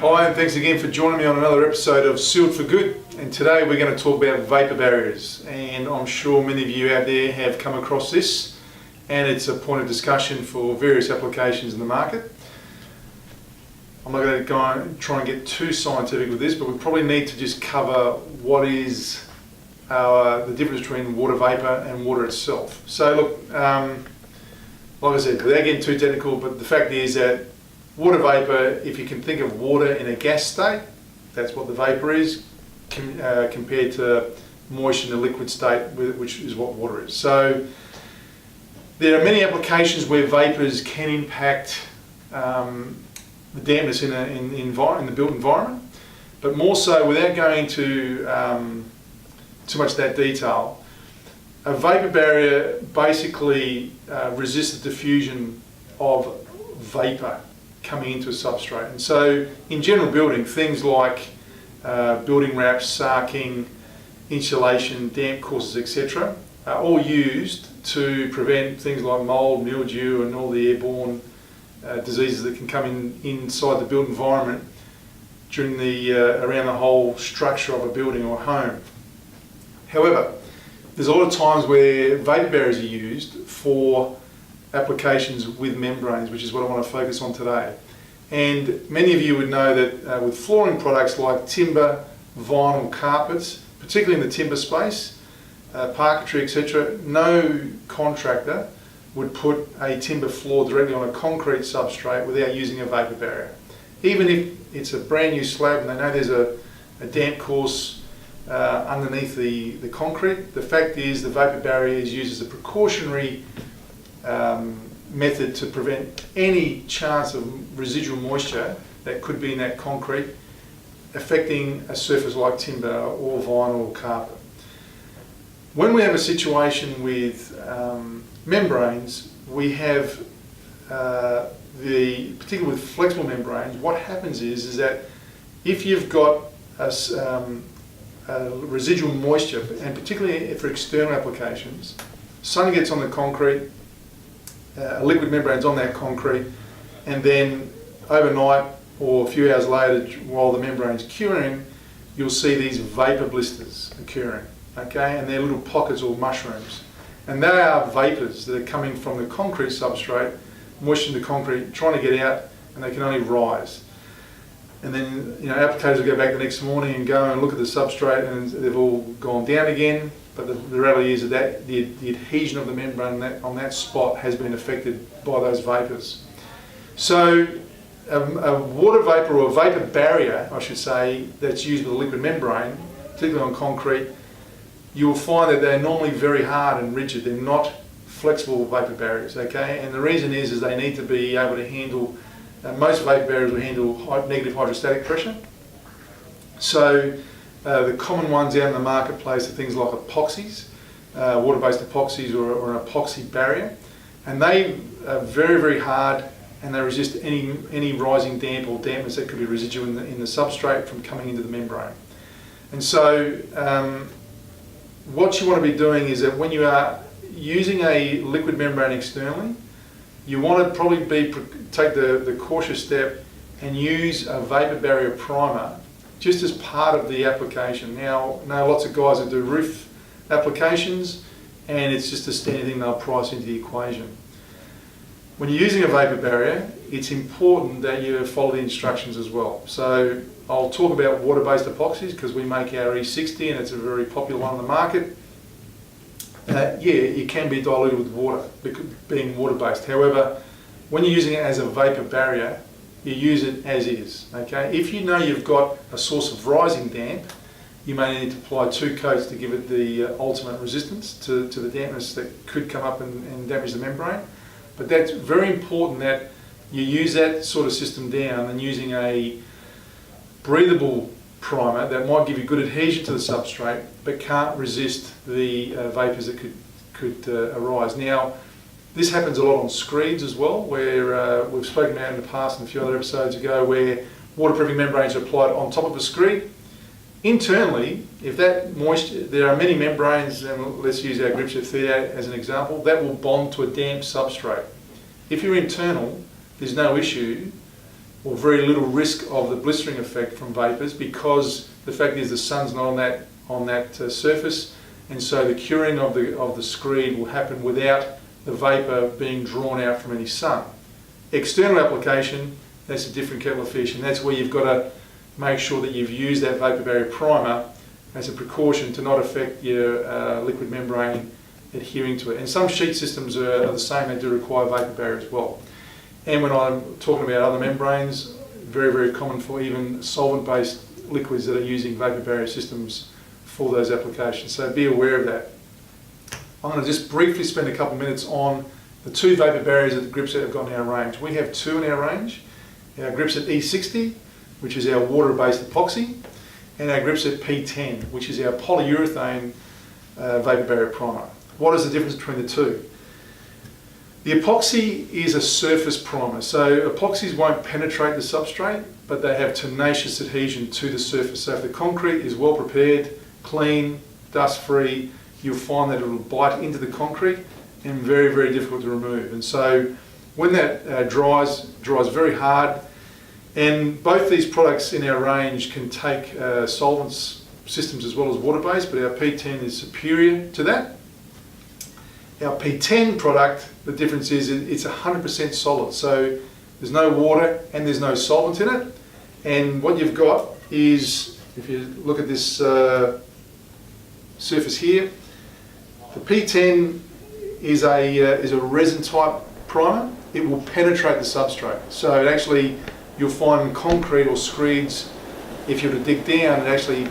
Hi, and thanks again for joining me on another episode of Sealed for Good. And today we're going to talk about vapour barriers. And I'm sure many of you out there have come across this, and it's a point of discussion for various applications in the market. I'm not going to go and try and get too scientific with this, but we probably need to just cover what is the difference between water vapour and water itself. So look, like I said, without getting too technical, but the fact is that water vapour, if you can think of water in a gas state, that's what the vapour is, compared to moisture in a liquid state, which is what water is. So there are many applications where vapours can impact the dampness in the built environment, but more so, without going to too much of that detail, a vapour barrier basically resists the diffusion of vapour coming into a substrate. And so in general building, things like building wraps, sarking, insulation, damp courses, etc. are all used to prevent things like mould, mildew and all the airborne diseases that can come inside the built environment during around the whole structure of a building or home. However, there's a lot of times where vapour barriers are used for applications with membranes, which is what I want to focus on today. And many of you would know that with flooring products like timber, vinyl, carpets, particularly in the timber space, parquetry, etc., no contractor would put a timber floor directly on a concrete substrate without using a vapour barrier. Even if it's a brand new slab and they know there's a damp course underneath the concrete, the fact is the vapour barrier is used as a precautionary method to prevent any chance of residual moisture that could be in that concrete affecting a surface like timber or vinyl or carpet. When we have a situation with membranes, we have particularly with flexible membranes, what happens is that if you've got residual moisture, and particularly for external applications, sun gets on the concrete, a liquid membrane's on that concrete, and then overnight or a few hours later, while the membrane's curing, you'll see these vapour blisters occurring, okay? And they're little pockets or mushrooms. And they are vapours that are coming from the concrete substrate, moistening the concrete, trying to get out, and they can only rise. And then, applicators will go back the next morning and go and look at the substrate, and they've all gone down again. But the reality is that the adhesion of the membrane on that spot has been affected by those vapours. So a water vapour, or a vapour barrier, I should say, that's used with a liquid membrane, particularly on concrete, you will find that they're normally very hard and rigid. They're not flexible vapour barriers, okay? And the reason is they need to be able to handle, most vapour barriers will handle negative hydrostatic pressure. So the common ones out in the marketplace are things like epoxies, water-based epoxies or an epoxy barrier. And they are very, very hard, and they resist any rising damp or dampness that could be residual in the substrate from coming into the membrane. And so what you want to be doing is that when you are using a liquid membrane externally, you want to probably take the cautious step and use a vapour barrier primer just as part of the application. Now, I know lots of guys that do roof applications, and it's just a standard thing they'll price into the equation. When you're using a vapour barrier, it's important that you follow the instructions as well. So I'll talk about water-based epoxies because we make our E60 and it's a very popular one on the market. It can be diluted with water, being water-based. However, when you're using it as a vapour barrier, you use it as is, okay? If you know you've got a source of rising damp, you may need to apply 2 coats to give it the ultimate resistance to the dampness that could come up and damage the membrane. But that's very important that you use that sort of system down and using a breathable primer that might give you good adhesion to the substrate but can't resist the vapours that could arise. Now, this happens a lot on screeds as well, where we've spoken about in the past and a few other episodes ago, where waterproofing membranes are applied on top of a screed. Internally, if that moisture, there are many membranes, and let's use our Gripset 38 as an example, that will bond to a damp substrate. If you're internal, there's no issue or very little risk of the blistering effect from vapours, because the fact is the sun's not on that surface, and so the curing of the screed will happen without the vapour being drawn out from any sun. External application, that's a different kettle of fish, and that's where you've got to make sure that you've used that Vapour Barrier primer as a precaution to not affect your liquid membrane adhering to it. And some sheet systems are the same, they do require Vapour Barrier as well. And when I'm talking about other membranes, very, very common for even solvent-based liquids that are using Vapour Barrier systems for those applications. So be aware of that. I'm going to just briefly spend a couple of minutes on the two Vapour Barriers that the Gripset have got in our range. We have two in our range, our Gripset E60, which is our water-based epoxy, and our Gripset P10, which is our polyurethane Vapour Barrier primer. What is the difference between the two? The epoxy is a surface primer, so epoxies won't penetrate the substrate, but they have tenacious adhesion to the surface. So if the concrete is well prepared, clean, dust-free, you'll find that it will bite into the concrete and very, very difficult to remove. And so when that dries very hard, and both these products in our range can take solvents systems as well as water-based, but our P10 is superior to that. Our P10 product, the difference is it's 100% solid, so there's no water and there's no solvent in it. And what you've got is, if you look at this surface here, the P10 is a resin type primer. It will penetrate the substrate. So it actually, you'll find concrete or screeds, if you were to dig down, it actually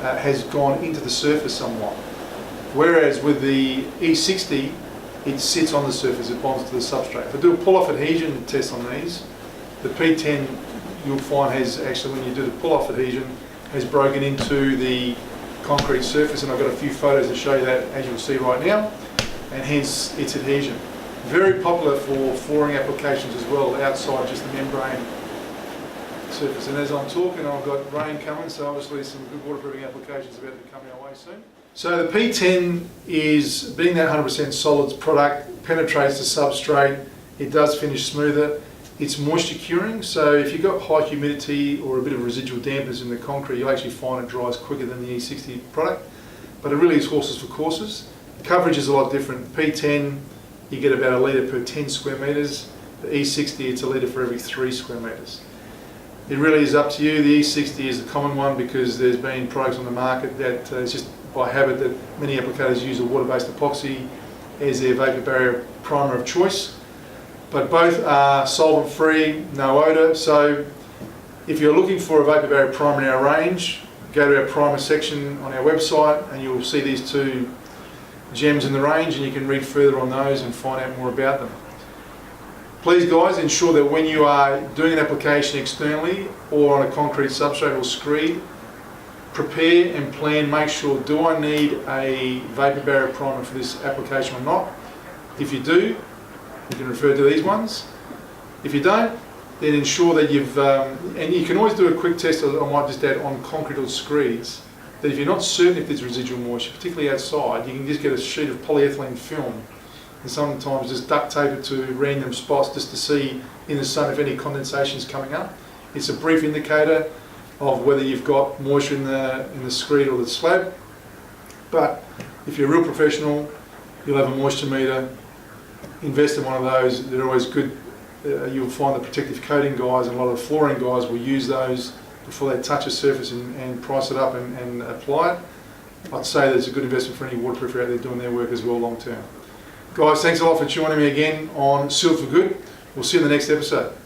has gone into the surface somewhat. Whereas with the E60, it sits on the surface, it bonds to the substrate. If I do a pull-off adhesion test on these, the P10 you'll find has actually, when you do the pull-off adhesion, has broken into the concrete surface, and I've got a few photos to show you that, as you'll see right now, and hence its adhesion. Very popular for flooring applications as well, outside just the membrane surface. And as I'm talking, I've got rain coming, so obviously some good waterproofing applications about to come our way soon. So the P10 is, being that 100% solids product, penetrates the substrate, it does finish smoother, it's moisture curing, so if you've got high humidity or a bit of residual dampness in the concrete, you'll actually find it dries quicker than the E60 product, but it really is horses for courses. The coverage is a lot different. P10, you get about 1 litre per 10 square metres, the E60 it's 1 litre for every 3 square metres. It really is up to you. The E60 is the common one because there's been products on the market that it's just by habit that many applicators use a water-based epoxy as their Vapour Barrier primer of choice. But both are solvent-free, no odour. So if you're looking for a Vapour Barrier primer in our range, go to our primer section on our website and you'll see these two gems in the range, and you can read further on those and find out more about them. Please guys, ensure that when you are doing an application externally or on a concrete substrate or screed, prepare and plan, make sure, do I need a Vapour Barrier primer for this application or not? If you do, you can refer to these ones. If you don't, then ensure that you've, and you can always do a quick test, I might just add, on concrete or screeds, that if you're not certain if there's residual moisture, particularly outside, you can just get a sheet of polyethylene film and sometimes just duct tape it to random spots just to see in the sun if any condensation is coming up. It's a brief indicator of whether you've got moisture in the screed or the slab. But if you're a real professional, you'll have a moisture meter. Invest in one of those. They're always good. You'll find the protective coating guys and a lot of flooring guys will use those before they touch a surface and price it up and apply it. I'd say that it's a good investment for any waterproofer out there doing their work as well long term. Guys, thanks a lot for joining me again on Sealed for Good. We'll see you in the next episode.